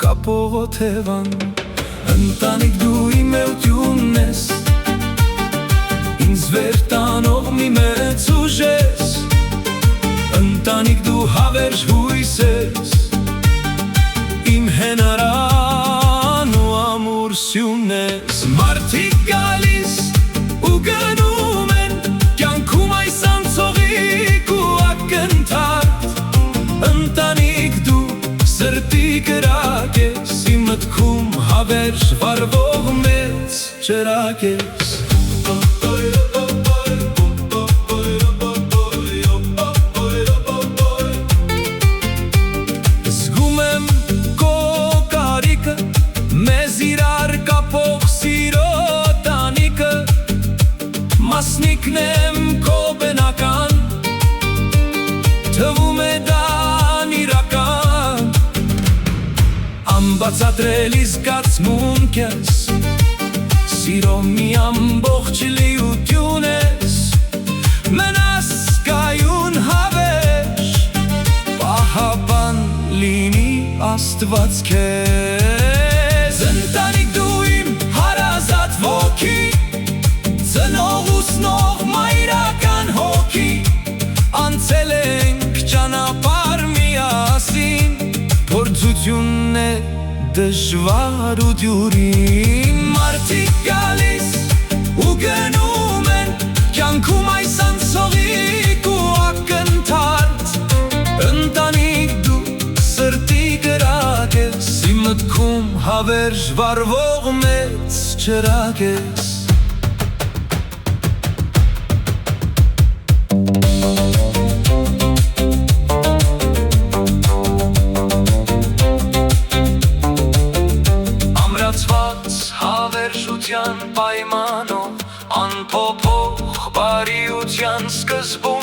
կապող օթևան Ընտանիք դու իմ էությունն ես Ինձ վեր տանող մի մեծ ուժ ես Ընտանիք դու հավերժ հույս ես Իմ հենարան ու ամուր սյունն ես Մարդիկ գալիս ու գնում են Կյանքում այս անցողիկ ու ակնթարթ Ընտանիք դու սրտի կրակ ես Իմ մտքում հավերժ վարվող մեծ ճրակ ես Զգում եմ քո կարիքը Մեզ իրար կապող սիրո տանիքը Մասնիկն եմ քո բնական Թվում է դա անիրական Անբացատրելի զգացմունք ես Սիրո մի ամբողջ լիություն ես Մնաս կայուն հավերժ Պահապան լինի Աստված քեզ Ընտանիք դու իմ հարազատ ոգի Ծնող ուսնող մայրական հոգի Անցել ենք ճանապարհ միասին Փորձությունն է դժվար ու դյուրին Մարդիկ գալիս ու գնում են Կյանքում այս անցողիկ ու ակնթարթ Ընտանիք դու սրտի կրակ ես Իմ մտքում հավերժ վարվող մեծ ճրակ ես Հավերժության պայմանով Անփոփոխ բարիության սկզբում